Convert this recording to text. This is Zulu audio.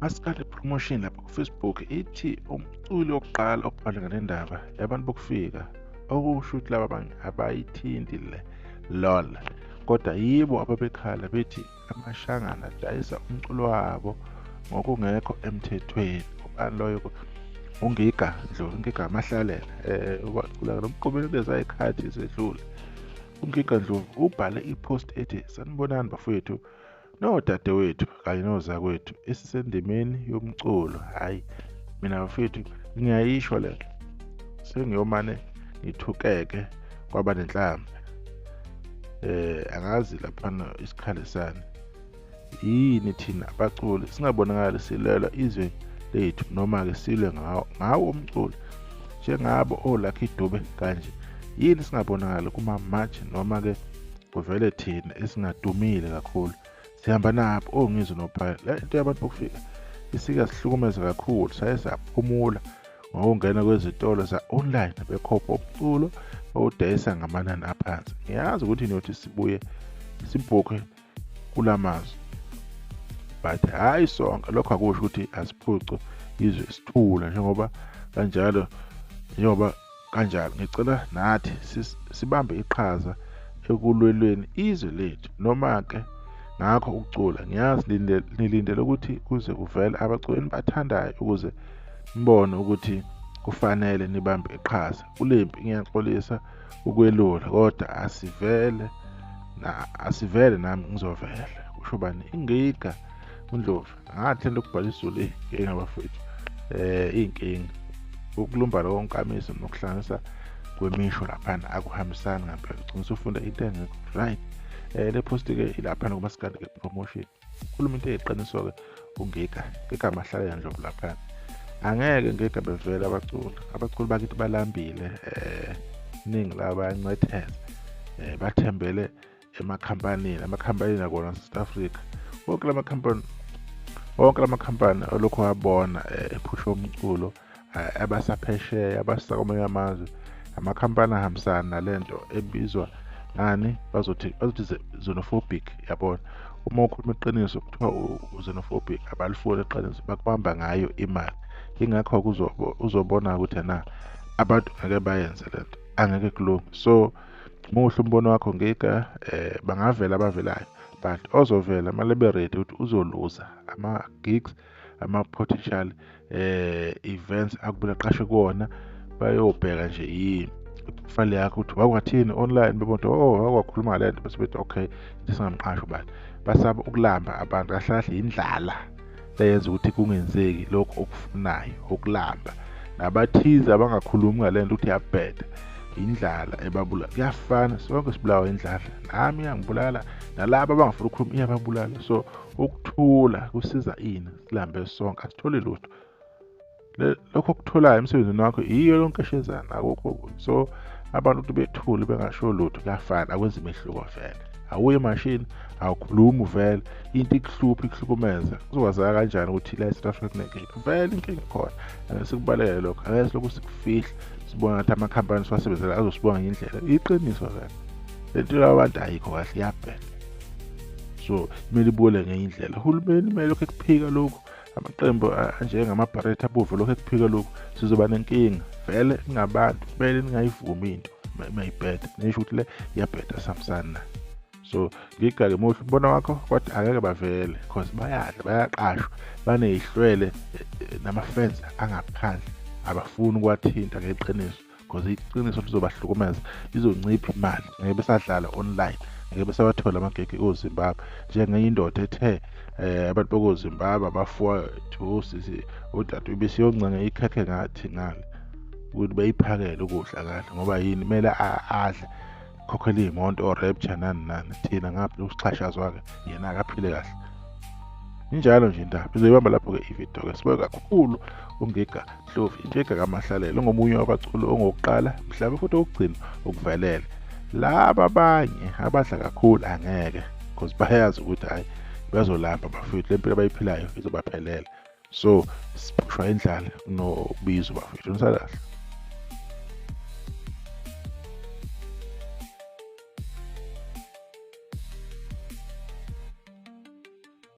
Masikade promotion lapha ku-Facebook ithi umculi wokuqala okubhala ngale ndaba yabantu bokufika, okusho ukuthi laba abayithindi lol, kodwa yibo ababekhala bethi amashangana adayisa umculo wabo ngokungekho emthethweni. Ubani loyo? uNgiga Ndlovu, uNgiga Mahlalela. Wacula lo mqobo kulezi ayikhathi esedlule. uNgiga Ndlovu ubhale ipost ethi, sanibonani bafowethu nodadewethu kanye nozakwethu esisendimeni yomculo. Hhayi, mina bafowethu ngiyayisho le nto, sengiyomane ngithukeke kwaba nenhlamvu. Angazi laphana isikhali sani, yini thina abaculi singabonakali silwela izwe lethu noma-ke silwe ngawo umculo njengabo oLucky Dube kanje? Yini singabonakali kuma-match noma-ke kuvele thina esingadumile kakhulu sihamba nabo oNgizwe noPhaya? Le nto yabantu bokufika isike sihlukumeza kakhulu, saye saphumula ngokungena kwezitolo za-online bekhopha umculo bawudayisa ngamanani aphansi. Ngiyazi ukuthi niyothi sibuye sibhukhe kula mazwe, but hhayi sonke lokho akusho ukuthi asiphuce izwe sithula. Njengoba kanjalo ngicela nathi sibambe iqhaza ekulwelweni izwe lethu, noma-ke ngakho ukucula. Ngiyazi nilindele ukuthi kuze kuvele abaculi enibathandayo ukuze nibone ukuthi kufanele nibambe iqhaza kulempi. Ngiyaxolisa ukwelula, kodwa asivele nami ngizovela. Kusho bani? iNgiga uNdlovu. Ngathi lento kubhala isiZulu inkinga bafowethu, iy'nkinga. Ukulumbana konkamisa nokuhlanganisa kwemisho laphana akuhambisani ngempela, ugcina usufunda into engekho right. Le post-ke ilaphana kumasikandi-ke promotion, khuluma into eyiqiniso-ke uNgiga Mahlalela Ndlovu laphana. Angeke Ngiga bevele abaculi bakithi balambile, iningi labo bayancetheza, bathembele amakhampanini akona South Africa. Wonke lamakhampani olokhu wabona ephusha umculo, abasaphesheya abasa kwamanye amazwe, amakhampani ahambisana nalento ebizwa ngani, bazothi xenophobic. Yabona, uma ukhuluma iqiniso kuthiwa xenophobic, abalifuni iqiniso, bakubamba ngayo imali. Ingakho uzobona ukuthi abantu ngeke bayenze lento, angeke kulunge. So muhle umbono wakho Ngiga, bangavela abavelayo, but ozovela amale be-ready ukuthi uzoluza ama-gigs, ama-potential events akubona aqashe kuwona, bayobheka nje i-profile yakho ukuthi wakwathini online, bebona ukuthi wakwakhuluma ngale nto, bese bethi okay singamqashi ubani. Basaba ukulamba abantu, kahle kahle indlala eyenza ukuthi kungenzeki lokhu okufunayo, ukulamba. Nabathize abangakhulumi ngale nto ukuthi iyabheda, indlala ebabulala. Kuyafana, sonke sibulawa indlala, nami iyangibulala, nalaba abangafuna ukukhuluma iyababulala. So ukuthula kusiza ini? Silambe sonke, asithole lutho. Lokho okutholayo emsebenzini wakho iyo yonke eshezana, akukho. So abantu ukuthi bethule bengasho lutho kuyafana, akwenzi imehluko vele. Awuye emashini, awukhulumi vele, into ikuhlupha ikuhlukumeza, kuzokwazeka kanjani ukuthi la eSouth Africa kunenkinga? Vele inkinga khona, angeke sikubaleke lokho, angeke silokhu sikufihle sibona ngathi amakhampani siwasebenzela azosibonga ngendlela. Iqiniso vele lento yabantu ayikho kahle, iyabheda. So kumele ibuyele ngenye indlela. Uhulumeni kumele lokhu ekuphika lokhu, amaqembu anjengama-Barretha abovu lokhu ekuphika lokhu, sizoba nenkinga vele. Ningabantu kumele ningayivumi into mayibheda, nisho ukuthi le iyabheda, sihambisana nayo. So Ngiga-ke muhle umbono wakho, kodwa angeke bavele because bayadla, bayaqashwa, baneyihlwele nama-fans angaphandle, abafuni ukuwathinta ngeqiniso because iqiniso lizobahlukumeza, lizoncipha imali. Ngeke besadlala online, ngeke besabathola amagigi oZimbabwe njengenye indoda ethe abantu bokoZimbabwe abafuwa thusi udade besiyoncenga ikhekhe ngathi ngale ukuthi beyiphakele ukudla kahle, ngoba yini kumele adle, khokhela iy'moto o-rapture nani. Thina ngapha usixhashazwa-ke yena akaphile kahle. Injalo nje indaba. Bizoyibamba lapho-ke ividiyo-ke. Sibonge kakhulu uNgiga Ndlovu, intshiga kaMahlalela, ongomunye wabaculi ongokuqala mhlawumbe futhi okugcina ukuvelele. Laba abanye abadla kakhulu angeke because bayazi ukuthi hhayi bazolamba bafowethu, le mpilo abayiphilayo izobaphelela. So siphushwa indlala nokubizwa bafowethu. Nisakahle.